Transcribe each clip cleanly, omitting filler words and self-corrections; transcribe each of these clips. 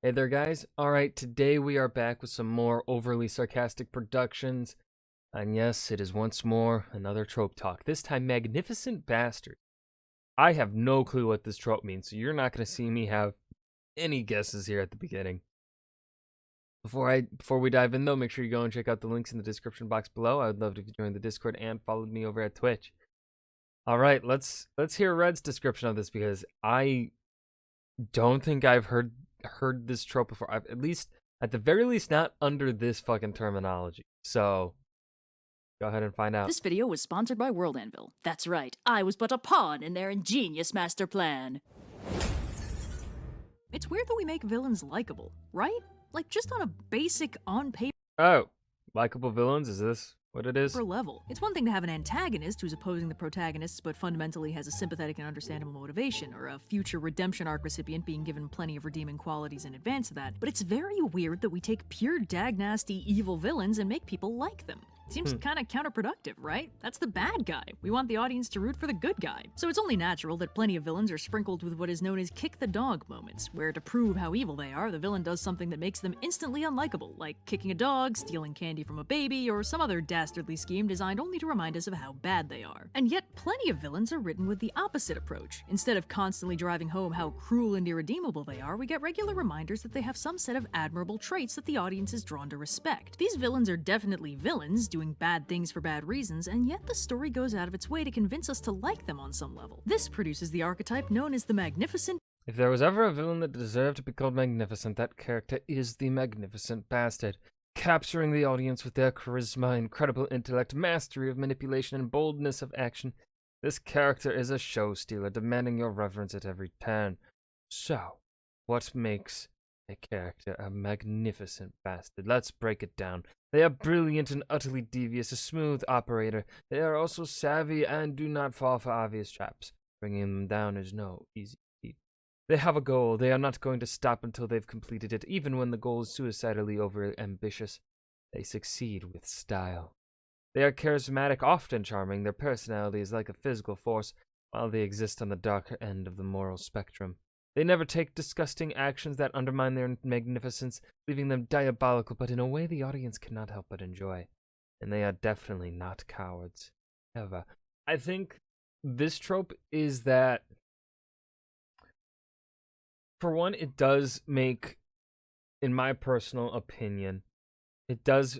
Hey there, guys. Alright, today we are back with some more overly sarcastic productions. And yes, it is once more another trope talk. This time, Magnificent Bastard. I have no clue what this trope means, so you're not going to see me have any guesses here at the beginning. Before we dive in, though, make sure you go and check out the links in the description box below. I would love if you joined the Discord and followed me over at Twitch. Alright, let's hear Red's description of this, because I don't think I've heard this trope before. I've at the very least not under this fucking terminology. So go ahead and find out. This video was sponsored by World Anvil. That's right, I was but a pawn in their ingenious master plan. It's weird that we make villains likable, right? Like, just on a basic, on-paper Oh, likable villains, is this what it is? level. It's one thing to have an antagonist who's opposing the protagonists but fundamentally has a sympathetic and understandable motivation, or a future redemption arc recipient being given plenty of redeeming qualities in advance of that, but it's very weird that we take pure dag-nasty evil villains and make people like them. Seems kind of counterproductive, right? That's the bad guy. We want the audience to root for the good guy. So it's only natural that plenty of villains are sprinkled with what is known as kick-the-dog moments, where to prove how evil they are, the villain does something that makes them instantly unlikable, like kicking a dog, stealing candy from a baby, or some other dastardly scheme designed only to remind us of how bad they are. And yet, plenty of villains are written with the opposite approach. Instead of constantly driving home how cruel and irredeemable they are, we get regular reminders that they have some set of admirable traits that the audience is drawn to respect. These villains are definitely villains, doing bad things for bad reasons, and yet the story goes out of its way to convince us to like them on some level. This produces the archetype known as the Magnificent. If there was ever a villain that deserved to be called magnificent, that character is the Magnificent Bastard. Capturing the audience with their charisma, incredible intellect, mastery of manipulation, and boldness of action, this character is a show stealer, demanding your reverence at every turn. So, what makes a character a magnificent bastard? Let's break it down. They are brilliant and utterly devious, a smooth operator. They are also savvy and do not fall for obvious traps. Bringing them down is no easy feat. They have a goal. They are not going to stop until they've completed it, even when the goal is suicidally over-ambitious. They succeed with style. They are charismatic, often charming. Their personality is like a physical force, while they exist on the darker end of the moral spectrum. They never take disgusting actions that undermine their magnificence, leaving them diabolical, but in a way the audience cannot help but enjoy. And they are definitely not cowards. Ever. I think this trope is that, for one, it does make, in my personal opinion, it does,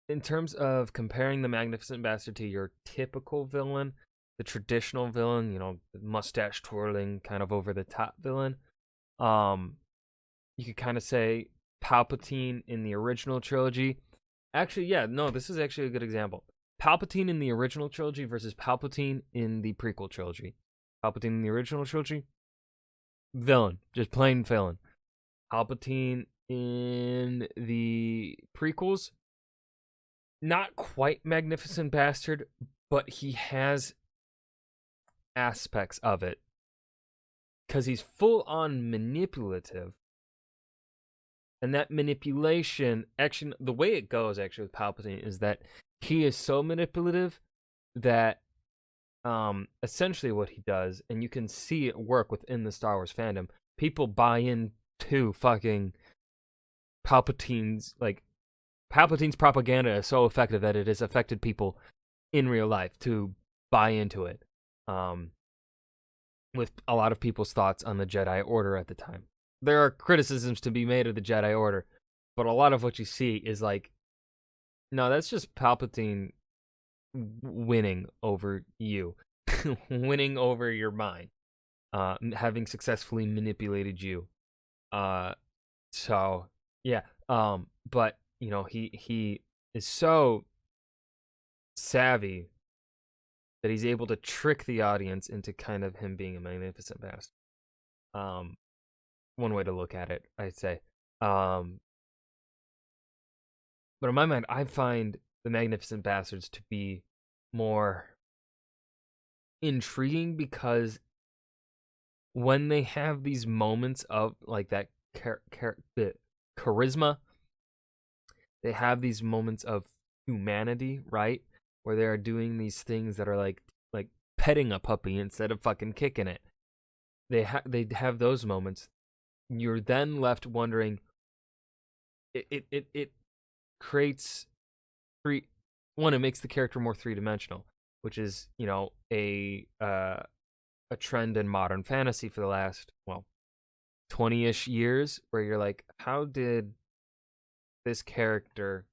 in terms of comparing the Magnificent Bastard to your typical villain, the traditional villain, you know, the mustache twirling, kind of over the top villain. You could kind of say Palpatine in the original trilogy. Actually, yeah, no, this is actually a good example. Palpatine in the original trilogy versus Palpatine in the prequel trilogy. Palpatine in the original trilogy, villain, just plain villain. Palpatine in the prequels, not quite Magnificent Bastard, but he has aspects of it, because he's full on manipulative, and that manipulation action, the way it goes actually with Palpatine is that he is so manipulative that essentially what he does, and you can see it work within the Star Wars fandom, people buy into fucking Palpatine's propaganda is so effective that it has affected people in real life to buy into it. With a lot of people's thoughts on the Jedi Order at the time. There are criticisms to be made of the Jedi Order, but a lot of what you see is like, no, that's just Palpatine winning over you, winning over your mind, having successfully manipulated you. So yeah, but you know, he is so savvy that he's able to trick the audience into kind of him being a magnificent bastard. One way to look at it, I'd say. But in my mind, I find the Magnificent Bastards to be more intriguing, because when they have these moments of like that charisma, they have these moments of humanity, right? Where they are doing these things that are like petting a puppy instead of fucking kicking it. They have those moments. you're then left wondering. It creates three. One, it makes the character more three-dimensional, which is, a trend in modern fantasy for the last 20-ish years, where you're like, how did this character,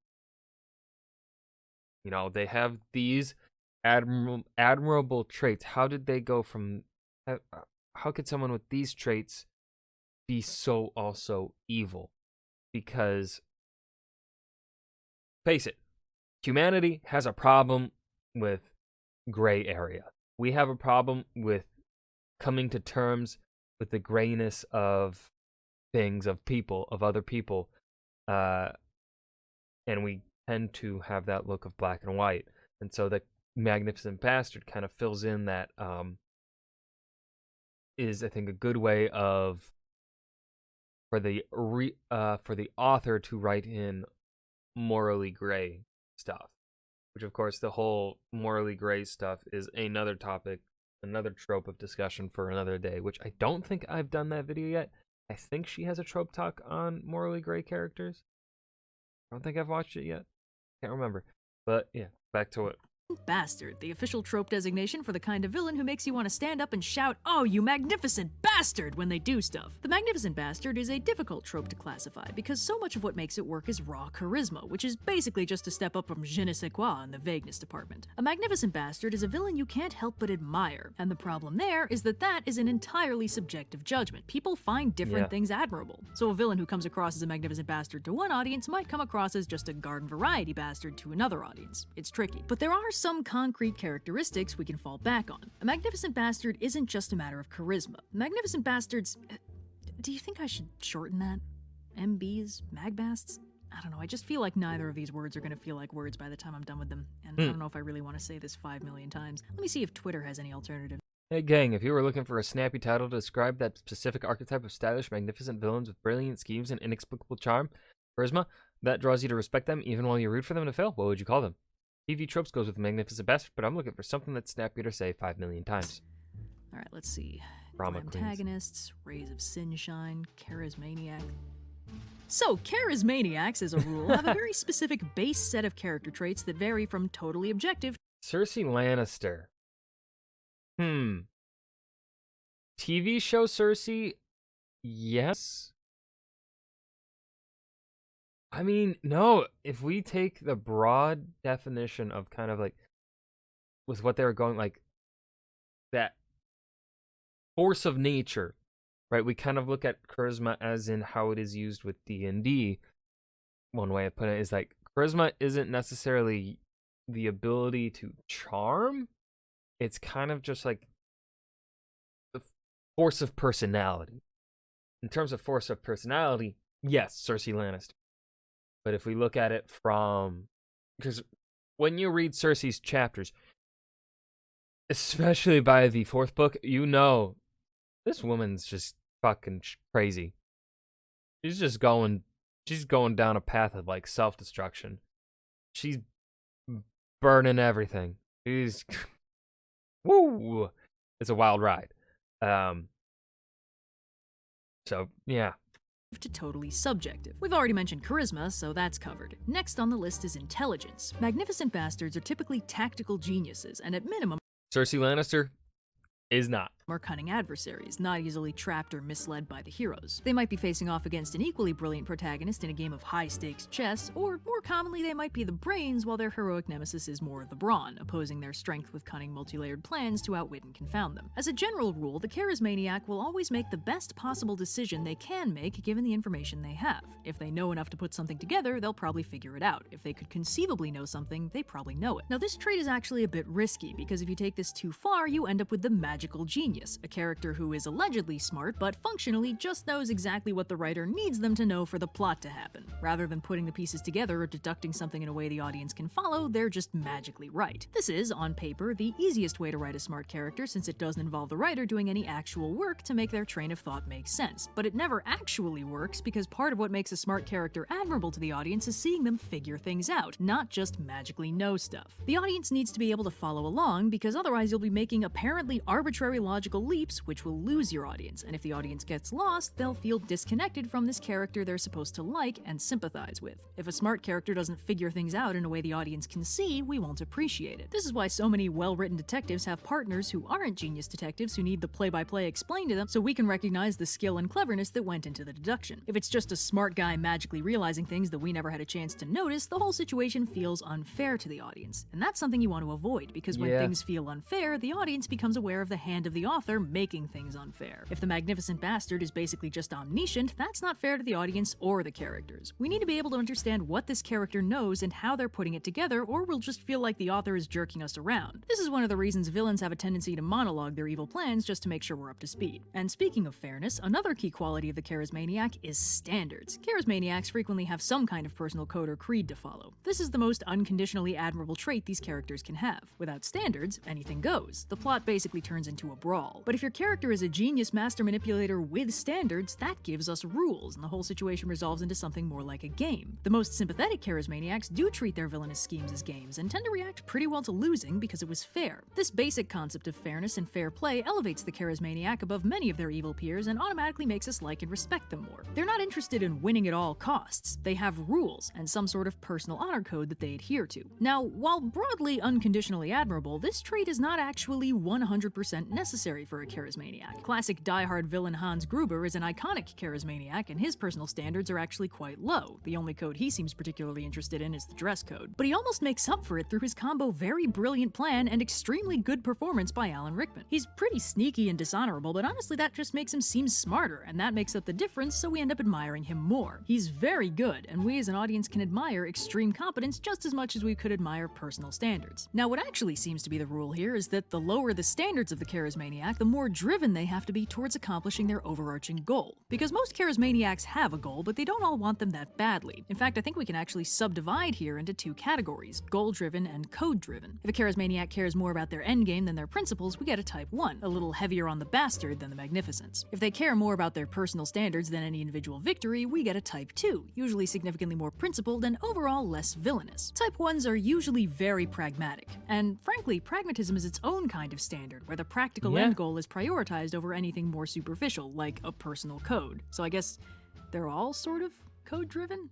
they have these admirable traits. How did they go from, how could someone with these traits be so also evil? Because, face it, humanity has a problem with gray area. We have a problem with coming to terms with the grayness of things, of people, of other people. And we tend to have that look of black and white. And so the Magnificent Bastard kind of fills in that, is, I think, a good way of, for the author to write in morally gray stuff. Which, of course, the whole morally gray stuff is another topic, another trope of discussion for another day, which I don't think I've done that video yet. I think she has a trope talk on morally gray characters. I don't think I've watched it yet. Can't remember. But, yeah, back to it. Bastard, the official trope designation for the kind of villain who makes you want to stand up and shout, "Oh, you magnificent bastard," when they do stuff. The Magnificent Bastard is a difficult trope to classify because so much of what makes it work is raw charisma, which is basically just a step up from je ne sais quoi in the vagueness department. A Magnificent Bastard is a villain you can't help but admire, and the problem there is that is an entirely subjective judgment. People find different things admirable. So a villain who comes across as a Magnificent Bastard to one audience might come across as just a garden variety bastard to another audience. It's tricky. But there are some concrete characteristics we can fall back on. A Magnificent Bastard isn't just a matter of charisma. Magnificent Bastards... do you think I should shorten that? MBs? Magbasts? I don't know, I just feel like neither of these words are going to feel like words by the time I'm done with them, and I don't know if I really want to say this 5 million times. Let me see if Twitter has any alternative. Hey gang, if you were looking for a snappy title to describe that specific archetype of stylish, magnificent villains with brilliant schemes and inexplicable charm, charisma, that draws you to respect them even while you root for them to fail, what would you call them? TV Tropes goes with Magnificent Bastard, but I'm looking for something that's snappier to say 5 million times. Alright, let's see. Drama Antagonists, Rays of Sunshine, Charismaniac. So, Charismaniacs, as a rule, have a very specific base set of character traits that vary from totally objective. Cersei Lannister. TV show Cersei? Yes. I mean, no, if we take the broad definition of kind of like, with what they were going, like, that force of nature, right? We kind of look at charisma as in how it is used with D&D. One way of putting it is like, charisma isn't necessarily the ability to charm. It's kind of just like the force of personality. In terms of force of personality, yes, Cersei Lannister. But if we look at it from... because when you read Cersei's chapters, especially by the 4th book, you know this woman's just fucking crazy. She's going down a path of, like, self-destruction. She's burning everything. She's... woo! It's a wild ride. So, yeah. To totally subjective. We've already mentioned charisma, so that's covered. Next on the list is intelligence. Magnificent Bastards are typically tactical geniuses, and at minimum, Cersei Lannister is not. Are cunning adversaries, not easily trapped or misled by the heroes. They might be facing off against an equally brilliant protagonist in a game of high-stakes chess, or more commonly they might be the brains while their heroic nemesis is more the brawn, opposing their strength with cunning multi-layered plans to outwit and confound them. As a general rule, the Charismaniac will always make the best possible decision they can make given the information they have. If they know enough to put something together, they'll probably figure it out. If they could conceivably know something, they probably know it. Now this trait is actually a bit risky, because if you take this too far, you end up with the magical genius, a character who is allegedly smart, but functionally just knows exactly what the writer needs them to know for the plot to happen. Rather than putting the pieces together or deducting something in a way the audience can follow, they're just magically right. This is, on paper, the easiest way to write a smart character since it doesn't involve the writer doing any actual work to make their train of thought make sense. But it never actually works because part of what makes a smart character admirable to the audience is seeing them figure things out, not just magically know stuff. The audience needs to be able to follow along because otherwise you'll be making apparently arbitrary logic psychological leaps which will lose your audience, and if the audience gets lost, they'll feel disconnected from this character they're supposed to like and sympathize with. If a smart character doesn't figure things out in a way the audience can see, we won't appreciate it. This is why so many well-written detectives have partners who aren't genius detectives who need the play-by-play explained to them so we can recognize the skill and cleverness that went into the deduction. If it's just a smart guy magically realizing things that we never had a chance to notice, the whole situation feels unfair to the audience. And that's something you want to avoid, because when things feel unfair, the audience becomes aware of the hand of the author making things unfair. If the Magnificent Bastard is basically just omniscient, that's not fair to the audience or the characters. We need to be able to understand what this character knows and how they're putting it together, or we'll just feel like the author is jerking us around. This is one of the reasons villains have a tendency to monologue their evil plans just to make sure we're up to speed. And speaking of fairness, another key quality of the Charismaniac is standards. Charismaniacs frequently have some kind of personal code or creed to follow. This is the most unconditionally admirable trait these characters can have. Without standards, anything goes. The plot basically turns into a brawl. But if your character is a genius master manipulator with standards, that gives us rules, and the whole situation resolves into something more like a game. The most sympathetic Charismaniacs do treat their villainous schemes as games, and tend to react pretty well to losing because it was fair. This basic concept of fairness and fair play elevates the Charismaniac above many of their evil peers and automatically makes us like and respect them more. They're not interested in winning at all costs. They have rules and some sort of personal honor code that they adhere to. Now, while broadly unconditionally admirable, this trait is not actually 100% necessary for a Charismaniac. Classic diehard villain Hans Gruber is an iconic Charismaniac, and his personal standards are actually quite low. The only code he seems particularly interested in is the dress code. But he almost makes up for it through his combo very brilliant plan and extremely good performance by Alan Rickman. He's pretty sneaky and dishonorable, but honestly that just makes him seem smarter, and that makes up the difference, so we end up admiring him more. He's very good, and we as an audience can admire extreme competence just as much as we could admire personal standards. Now, what actually seems to be the rule here is that the lower the standards of the Charismaniac, the more driven they have to be towards accomplishing their overarching goal. Because most Charismaniacs have a goal, but they don't all want them that badly. In fact, I think we can actually subdivide here into two categories: goal-driven and code-driven. If a Charismaniac cares more about their endgame than their principles, we get a Type 1, a little heavier on the bastard than the Magnificents. If they care more about their personal standards than any individual victory, we get a Type 2, usually significantly more principled and overall less villainous. Type 1s are usually very pragmatic, and frankly, pragmatism is its own kind of standard, where the practical end goal is prioritized over anything more superficial, like a personal code. So I guess they're all sort of code-driven?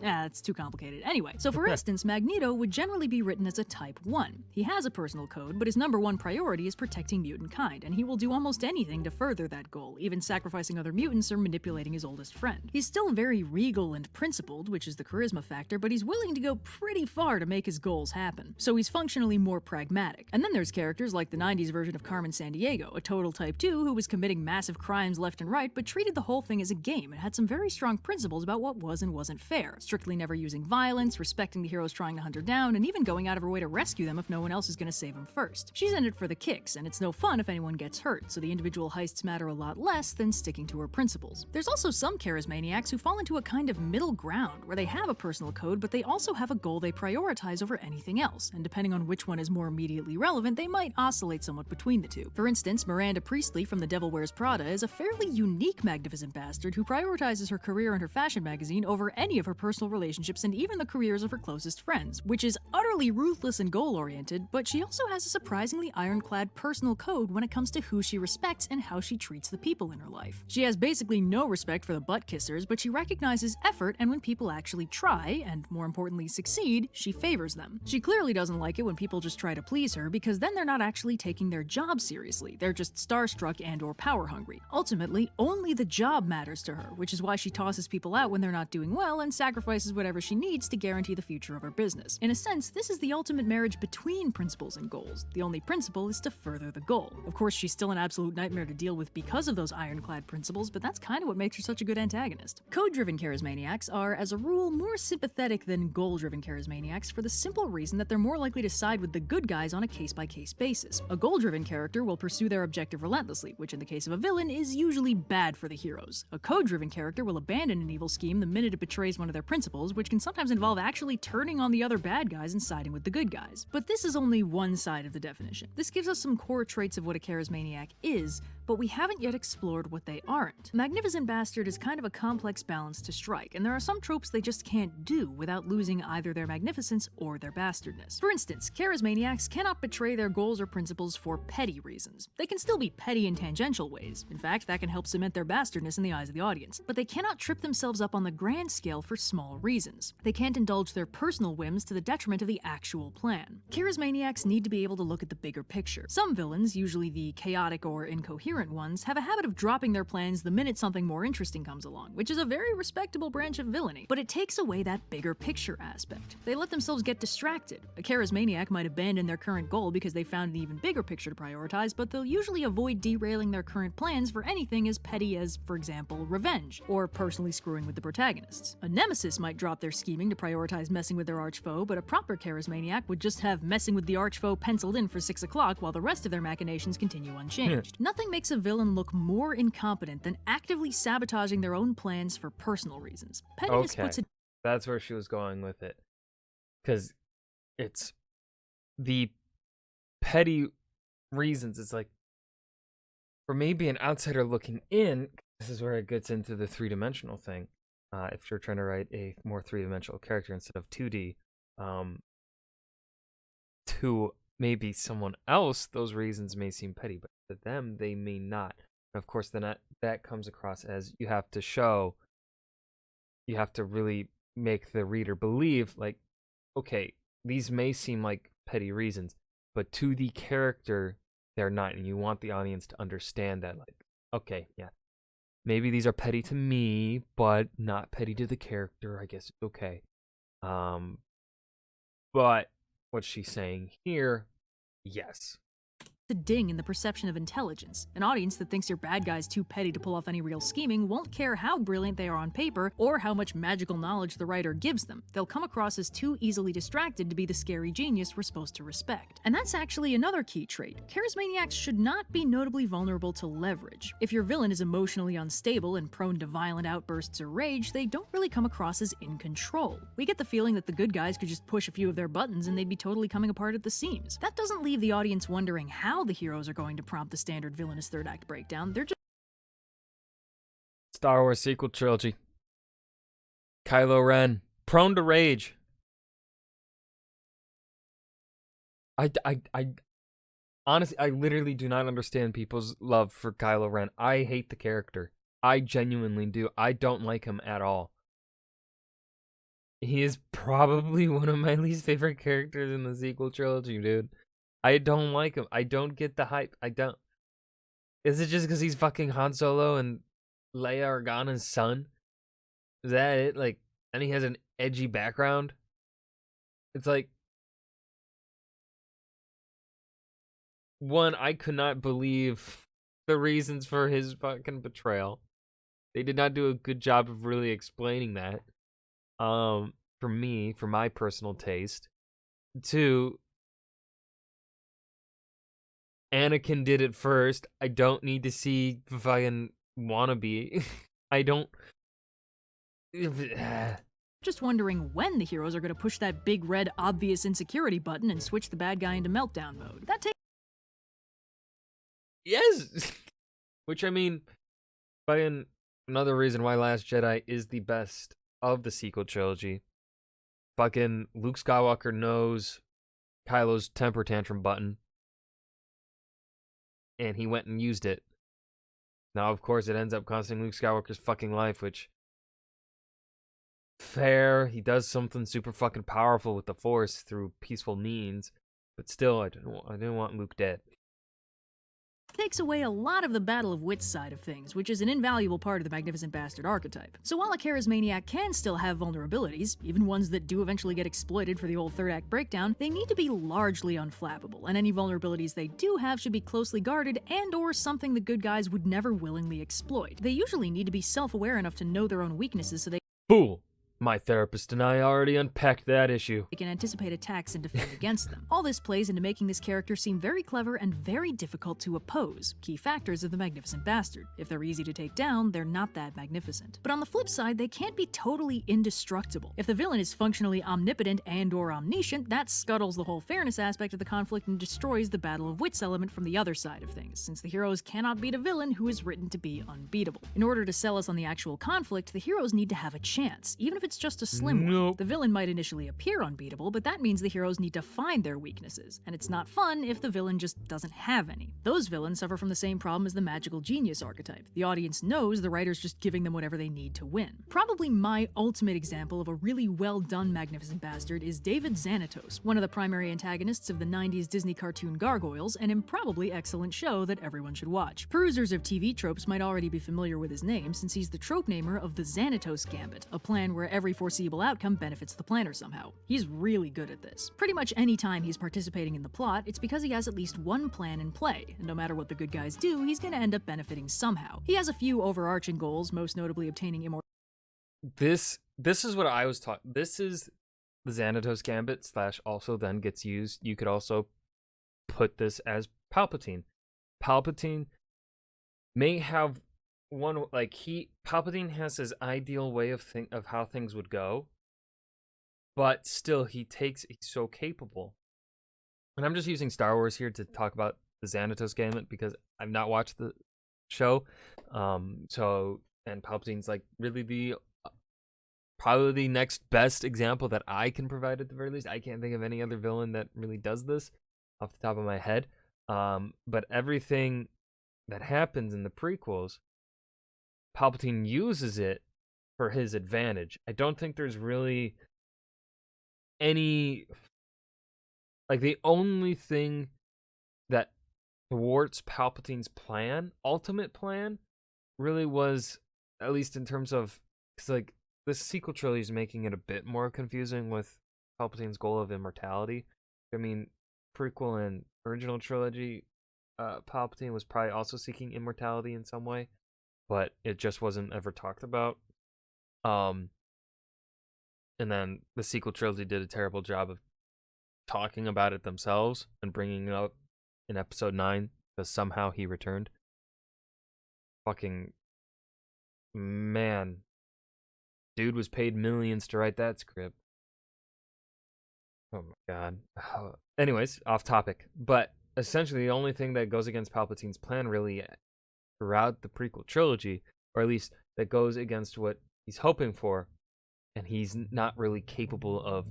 It's too complicated. Anyway, so for instance, Magneto would generally be written as a Type 1. He has a personal code, but his number one priority is protecting mutant kind, and he will do almost anything to further that goal, even sacrificing other mutants or manipulating his oldest friend. He's still very regal and principled, which is the charisma factor, but he's willing to go pretty far to make his goals happen. So he's functionally more pragmatic. And then there's characters like the 90s version of Carmen Sandiego, a total Type 2 who was committing massive crimes left and right, but treated the whole thing as a game and had some very strong principles about what was and wasn't fair. Strictly never using violence, respecting the heroes trying to hunt her down, and even going out of her way to rescue them if no one else is going to save them first. She's in it for the kicks, and it's no fun if anyone gets hurt, so the individual heists matter a lot less than sticking to her principles. There's also some Charismaniacs who fall into a kind of middle ground, where they have a personal code, but they also have a goal they prioritize over anything else, and depending on which one is more immediately relevant, they might oscillate somewhat between the two. For instance, Miranda Priestley from The Devil Wears Prada is a fairly unique Magnificent Bastard who prioritizes her career and her fashion magazine over any of her personal relationships and even the careers of her closest friends, which is utterly ruthless and goal-oriented, but she also has a surprisingly ironclad personal code when it comes to who she respects and how she treats the people in her life. She has basically no respect for the butt kissers, but she recognizes effort, and when people actually try, and more importantly succeed, she favors them. She clearly doesn't like it when people just try to please her, because then they're not actually taking their job seriously, they're just starstruck and or power hungry. Ultimately, only the job matters to her, which is why she tosses people out when they're not doing well and sacrifices whatever she needs to guarantee the future of her business. In a sense, this is the ultimate marriage between principles and goals. The only principle is to further the goal. Of course, she's still an absolute nightmare to deal with because of those ironclad principles, but that's kind of what makes her such a good antagonist. Code-driven Charismaniacs are, as a rule, more sympathetic than goal-driven Charismaniacs for the simple reason that they're more likely to side with the good guys on a case-by-case basis. A goal-driven character will pursue their objective relentlessly, which in the case of a villain is usually bad for the heroes. A code-driven character will abandon an evil scheme the minute it betrays one of their principles, which can sometimes involve actually turning on the other bad guys and siding with the good guys. But this is only one side of the definition. This gives us some core traits of what a Charismaniac is, but we haven't yet explored what they aren't. Magnificent Bastard is kind of a complex balance to strike, and there are some tropes they just can't do without losing either their magnificence or their bastardness. For instance, charismaniacs cannot betray their goals or principles for petty reasons. They can still be petty in tangential ways. In fact, that can help cement their bastardness in the eyes of the audience. But they cannot trip themselves up on the grand scale for small reasons. They can't indulge their personal whims to the detriment of the actual plan. Charismaniacs need to be able to look at the bigger picture. Some villains, usually the chaotic or incoherent ones, have a habit of dropping their plans the minute something more interesting comes along, which is a very respectable branch of villainy. But it takes away that bigger picture aspect. They let themselves get distracted. A charismaniac might abandon their current goal because they found an even bigger picture to prioritize, but they'll usually avoid derailing their current plans for anything as petty as, for example, revenge, or personally screwing with the protagonists. A nemesis might drop their scheming to prioritize messing with their archfoe, but a proper charismaniac would just have messing with the archfoe penciled in for 6 o'clock while the rest of their machinations continue unchanged. Nothing makes a villain look more incompetent than actively sabotaging their own plans for personal reasons. Pettiness puts it. That's where she was going with it. Because it's the petty reasons. It's like, for maybe an outsider looking in, this is where it gets into the three-dimensional thing. If you're trying to write a more three-dimensional character instead of 2D, to maybe someone else, those reasons may seem petty, but to them, they may not. And of course, then that comes across as you have to really make the reader believe, like, okay, these may seem like petty reasons, but to the character, they're not. And you want the audience to understand that, like, okay, yeah, maybe these are petty to me, but not petty to the character. I guess it's okay. But what she's saying here, yes. A ding in the perception of intelligence. An audience that thinks your bad guy's too petty to pull off any real scheming won't care how brilliant they are on paper or how much magical knowledge the writer gives them. They'll come across as too easily distracted to be the scary genius we're supposed to respect. And that's actually another key trait. Charismaniacs should not be notably vulnerable to leverage. If your villain is emotionally unstable and prone to violent outbursts or rage, they don't really come across as in control. We get the feeling that the good guys could just push a few of their buttons and they'd be totally coming apart at the seams. That doesn't leave the audience wondering how the heroes are going to prompt the standard villainous third act breakdown. They're just Star Wars sequel trilogy. Kylo Ren, prone to rage. I honestly, I literally do not understand people's love for Kylo Ren. I hate the character. I genuinely do. I don't like him at all. He is probably one of my least favorite characters in the sequel trilogy, dude. I don't like him. I don't get the hype. I don't. Is it just because he's fucking Han Solo and Leia Organa's son? Is that it? Like, and he has an edgy background? It's like, one, I could not believe the reasons for his fucking betrayal. They did not do a good job of really explaining that. For me, for my personal taste. Two, Anakin did it first. I don't need to see fucking wannabe. I don't. just wondering when the heroes are going to push that big red obvious insecurity button and switch the bad guy into meltdown mode. That takes. Yes! Which, I mean, fucking another reason why Last Jedi is the best of the sequel trilogy. Fucking Luke Skywalker knows Kylo's temper tantrum button. And he went and used it. Now, of course, it ends up costing Luke Skywalker's fucking life, which... fair, he does something super fucking powerful with the Force through peaceful means. But still, I didn't want Luke dead. Takes away a lot of the battle of wits side of things, which is an invaluable part of the Magnificent Bastard archetype. So while a charismaniac can still have vulnerabilities, even ones that do eventually get exploited for the old third act breakdown, they need to be largely unflappable, and any vulnerabilities they do have should be closely guarded and or something the good guys would never willingly exploit. They usually need to be self-aware enough to know their own weaknesses so they... Fool! My therapist and I already unpacked that issue. They can anticipate attacks and defend against them. All this plays into making this character seem very clever and very difficult to oppose, key factors of the Magnificent Bastard. If they're easy to take down, they're not that magnificent. But on the flip side, they can't be totally indestructible. If the villain is functionally omnipotent and/or omniscient, that scuttles the whole fairness aspect of the conflict and destroys the battle of wits element from the other side of things, since the heroes cannot beat a villain who is written to be unbeatable. In order to sell us on the actual conflict, the heroes need to have a chance, even if it's just a slim one. The villain might initially appear unbeatable, but that means the heroes need to find their weaknesses, and it's not fun if the villain just doesn't have any. Those villains suffer from the same problem as the magical genius archetype. The audience knows the writer's just giving them whatever they need to win. Probably my ultimate example of a really well done Magnificent Bastard is David Xanatos, one of the primary antagonists of the 90s Disney cartoon Gargoyles, an improbably excellent show that everyone should watch. Perusers of TV tropes might already be familiar with his name, since he's the trope namer of the Xanatos Gambit, a plan where every foreseeable outcome benefits the planner somehow. He's really good at this. Pretty much any time he's participating in the plot, it's because he has at least one plan in play, and no matter what the good guys do, he's gonna end up benefiting somehow. He has a few overarching goals, most notably obtaining immortality. This is what I was taught. This is the Xanatos Gambit / also then gets used. You could also put this as Palpatine. Palpatine may have one, like, Palpatine has his ideal way of how things would go, but still he's so capable. And I'm just using Star Wars here to talk about the Xanatos Gambit because I've not watched the show. And Palpatine's like really probably the next best example that I can provide at the very least. I can't think of any other villain that really does this off the top of my head. But everything that happens in the prequels, Palpatine uses it for his advantage. I don't think there's really any, like, the only thing that thwarts Palpatine's ultimate plan, really was, at least in terms of, because, like, this sequel trilogy is making it a bit more confusing with Palpatine's goal of immortality. I mean, prequel and original trilogy, Palpatine was probably also seeking immortality in some way, but it just wasn't ever talked about. And then the sequel trilogy did a terrible job of talking about it themselves and bringing it up in episode 9 because somehow he returned. Fucking man. Dude was paid millions to write that script. Oh my god. Anyways, off topic. But essentially the only thing that goes against Palpatine's plan really throughout the prequel trilogy, or at least that goes against what he's hoping for, and he's not really capable of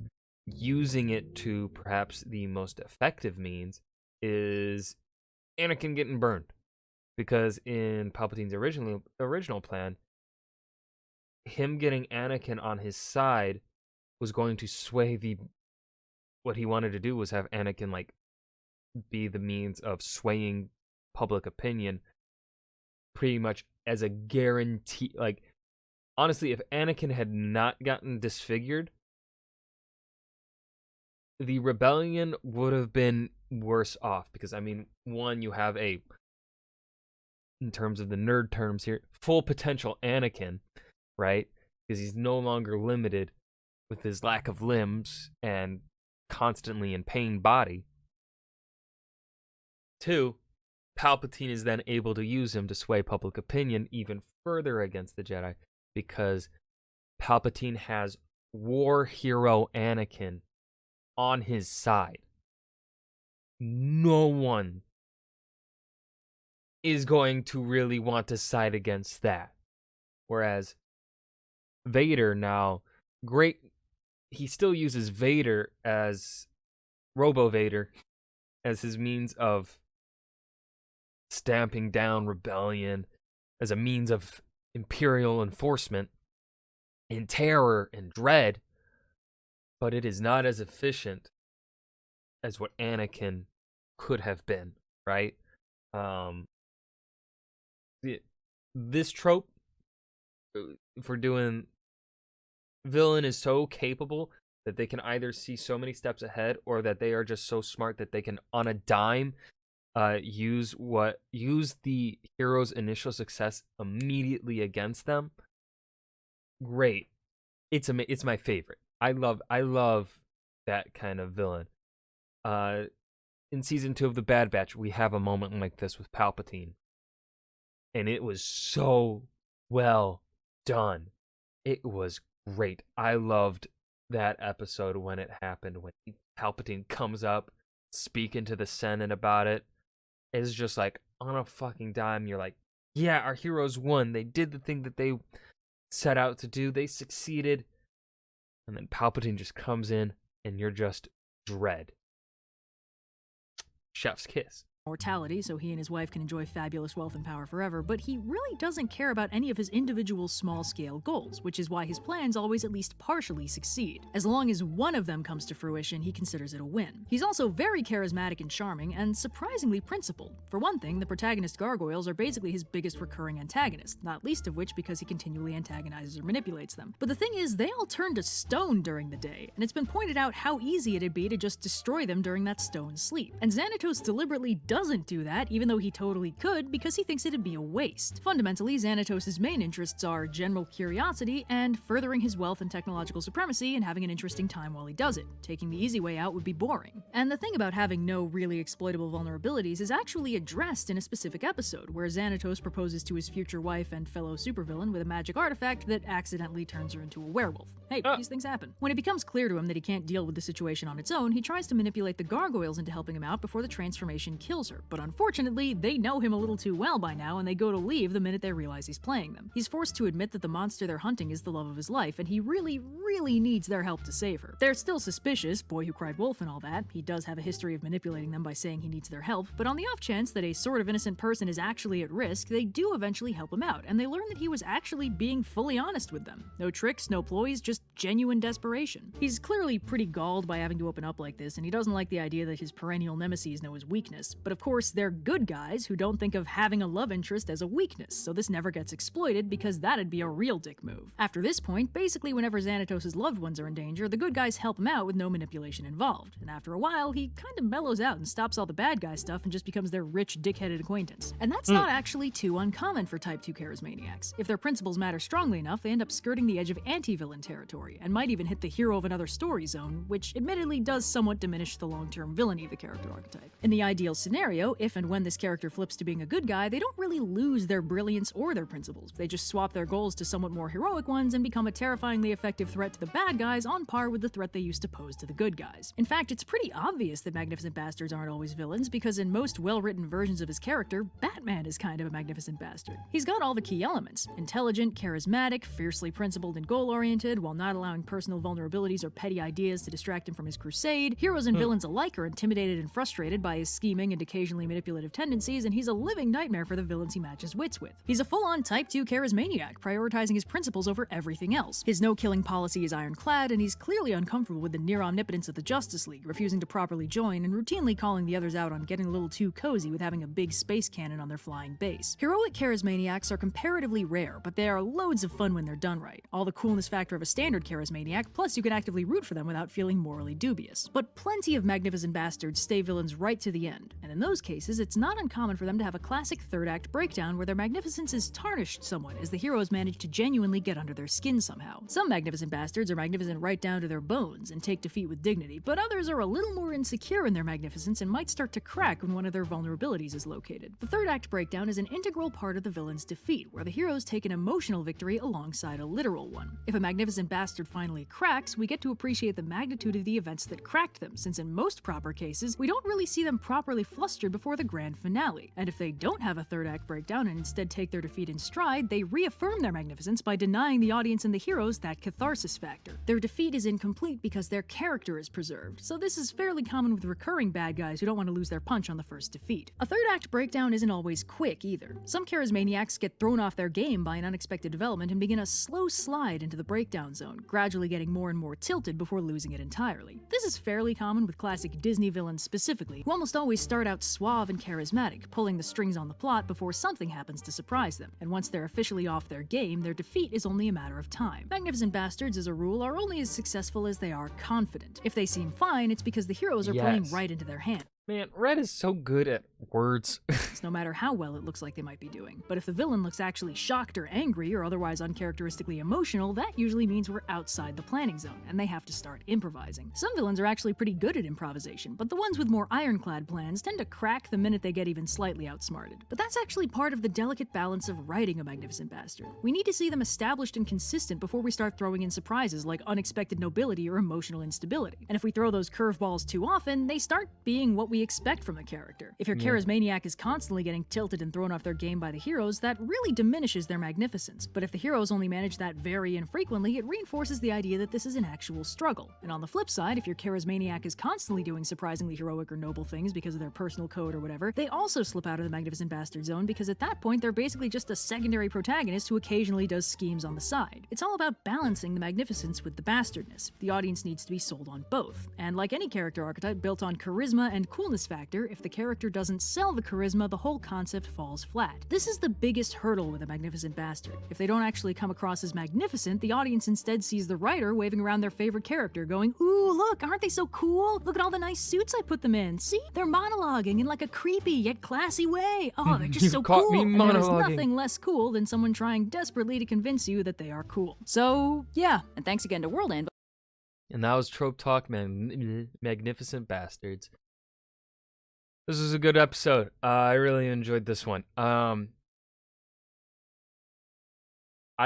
using it to perhaps the most effective means, is Anakin getting burned. Because in Palpatine's original plan, him getting Anakin on his side was going to sway what he wanted to do was have Anakin, like, be the means of swaying public opinion pretty much as a guarantee. Like, honestly, if Anakin had not gotten disfigured, the rebellion would have been worse off. Because, I mean, one, you have in terms of the nerd terms here, full potential Anakin, right? Because he's no longer limited with his lack of limbs and constantly in pain body. 2, Palpatine is then able to use him to sway public opinion even further against the Jedi, because Palpatine has war hero Anakin on his side. No one is going to really want to side against that. Whereas Vader now, he still uses Vader as Robo Vader as his means of stamping down rebellion, as a means of imperial enforcement and terror and dread, but it is not as efficient as what Anakin could have been, right? This trope, if we're doing, villain is so capable that they can either see so many steps ahead, or that they are just so smart that they can, on a dime, use the hero's initial success immediately against them. Great. It's my favorite. I love that kind of villain. In season 2 of The Bad Batch, we have a moment like this with Palpatine, and it was so well done. It was great. I loved that episode when it happened, when Palpatine comes up speaking to the Senate about it. It's just like on a fucking dime. You're like, yeah, our heroes won. They did the thing that they set out to do. They succeeded. And then Palpatine just comes in, and you're just dread. Chef's kiss. Mortality, so he and his wife can enjoy fabulous wealth and power forever, but he really doesn't care about any of his individual small-scale goals, which is why his plans always at least partially succeed. As long as one of them comes to fruition, he considers it a win. He's also very charismatic and charming, and surprisingly principled. For one thing, the protagonist gargoyles are basically his biggest recurring antagonist, not least of which because he continually antagonizes or manipulates them. But the thing is, they all turn to stone during the day, and it's been pointed out how easy it'd be to just destroy them during that stone sleep. And Xanatos deliberately doesn't do that, even though he totally could, because he thinks it'd be a waste. Fundamentally, Xanatos' main interests are general curiosity and furthering his wealth and technological supremacy and having an interesting time while he does it. Taking the easy way out would be boring. And the thing about having no really exploitable vulnerabilities is actually addressed in a specific episode, where Xanatos proposes to his future wife and fellow supervillain with a magic artifact that accidentally turns her into a werewolf. Hey, these things happen. When it becomes clear to him that he can't deal with the situation on its own, he tries to manipulate the gargoyles into helping him out before the transformation kills her. But unfortunately, they know him a little too well by now, and they go to leave the minute they realize he's playing them. He's forced to admit that the monster they're hunting is the love of his life, and he really needs their help to save her. They're still suspicious, boy who cried wolf and all that. He does have a history of manipulating them by saying he needs their help, but on the off chance that a sort of innocent person is actually at risk, they do eventually help him out, and they learn that he was actually being fully honest with them. No tricks, no ploys, just genuine desperation. He's clearly pretty galled by having to open up like this, and he doesn't like the idea that his perennial nemesis know his weakness, but of course they're good guys who don't think of having a love interest as a weakness, so this never gets exploited because that'd be a real dick move. After this point, basically whenever Xanatos' loved ones are in danger, the good guys help him out with no manipulation involved, and after a while, he kind of mellows out and stops all the bad guy stuff and just becomes their rich, dick-headed acquaintance. And that's not actually too uncommon for Type 2 charismaniacs. If their principles matter strongly enough, they end up skirting the edge of anti-villain territory, and might even hit the hero of another story zone, which admittedly does somewhat diminish the long-term villainy of the character archetype. In the ideal scenario, if and when this character flips to being a good guy, they don't really lose their brilliance or their principles. They just swap their goals to somewhat more heroic ones and become a terrifyingly effective threat to the bad guys on par with the threat they used to pose to the good guys. In fact, it's pretty obvious that Magnificent Bastards aren't always villains, because in most well-written versions of his character, Batman is kind of a Magnificent Bastard. He's got all the key elements: intelligent, charismatic, fiercely principled and goal-oriented, while not allowing personal vulnerabilities or petty ideas to distract him from his crusade. Heroes and villains alike are intimidated and frustrated by his scheming and occasionally manipulative tendencies, and he's a living nightmare for the villains he matches wits with. He's a full-on Type 2 charismaniac, prioritizing his principles over everything else. His no-killing policy is ironclad, and he's clearly uncomfortable with the near-omnipotence of the Justice League, refusing to properly join and routinely calling the others out on getting a little too cozy with having a big space cannon on their flying base. Heroic charismaniacs are comparatively rare, but they are loads of fun when they're done right. All the coolness factor of a standard charismaniac, plus you can actively root for them without feeling morally dubious. But plenty of Magnificent Bastards stay villains right to the end, and in those cases, it's not uncommon for them to have a classic third-act breakdown where their magnificence is tarnished somewhat as the heroes manage to genuinely get under their skin somehow. Some Magnificent Bastards are magnificent right down to their bones and take defeat with dignity, but others are a little more insecure in their magnificence and might start to crack when one of their vulnerabilities is located. The third-act breakdown is an integral part of the villain's defeat, where the heroes take an emotional victory alongside a literal one. If a Magnificent Bastard finally cracks, we get to appreciate the magnitude of the events that cracked them, since in most proper cases, we don't really see them properly flustered before the grand finale. And if they don't have a third-act breakdown and instead take their defeat in stride, they reaffirm their magnificence by denying the audience and the heroes that catharsis factor. Their defeat is incomplete because their character is preserved, so this is fairly common with recurring bad guys who don't want to lose their punch on the first defeat. A third-act breakdown isn't always quick either. Some charismaniacs get thrown off their game by an unexpected development and begin a slow slide into the breakdown zone, gradually getting more and more tilted before losing it entirely. This is fairly common with classic Disney villains specifically, who almost always start out suave and charismatic, pulling the strings on the plot before something happens to surprise them, and once they're officially off their game, their defeat is only a matter of time. Magnificent Bastards, as a rule, are only as successful as they are confident. If they seem fine, it's because the heroes are playing right into their hand. Man, Red is so good at words. no matter how well it looks like they might be doing. But if the villain looks actually shocked or angry or otherwise uncharacteristically emotional, that usually means we're outside the planning zone, and they have to start improvising. Some villains are actually pretty good at improvisation, but the ones with more ironclad plans tend to crack the minute they get even slightly outsmarted. But that's actually part of the delicate balance of writing a Magnificent Bastard. We need to see them established and consistent before we start throwing in surprises like unexpected nobility or emotional instability. And if we throw those curveballs too often, they start being what we expect from the character. If your charismaniac is constantly getting tilted and thrown off their game by the heroes, that really diminishes their magnificence. But if the heroes only manage that very infrequently, it reinforces the idea that this is an actual struggle. And on the flip side, if your charismaniac is constantly doing surprisingly heroic or noble things because of their personal code or whatever, they also slip out of the Magnificent Bastard zone because at that point they're basically just a secondary protagonist who occasionally does schemes on the side. It's all about balancing the magnificence with the bastardness. The audience needs to be sold on both. And like any character archetype built on charisma and coolness factor, if the character doesn't sell the charisma, the whole concept falls flat. This is the biggest hurdle with a Magnificent Bastard. If they don't actually come across as magnificent, the audience instead sees the writer waving around their favorite character, going, "Ooh, look, aren't they so cool? Look at all the nice suits I put them in. See? They're monologuing in like a creepy yet classy way. Oh, they're just You so caught cool." me And there is monologuing. nothing less cool than someone trying desperately to convince you that they are cool. So, yeah, and thanks again to World Anvil. And that was Trope Talk, man. Magnificent Bastards. This was a good episode. I really enjoyed this one. I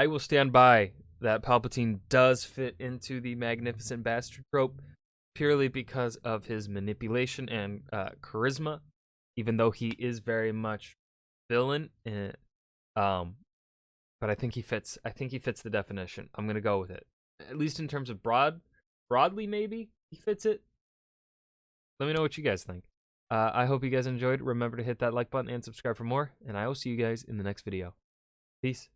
will stand by that Palpatine does fit into the Magnificent Bastard trope purely because of his manipulation and charisma, even though he is very much villain. But I think he fits. I think he fits the definition. I'm gonna go with it. At least in terms of broadly, maybe he fits it. Let me know what you guys think. I hope you guys enjoyed. Remember to hit that like button and subscribe for more, and I will see you guys in the next video. Peace.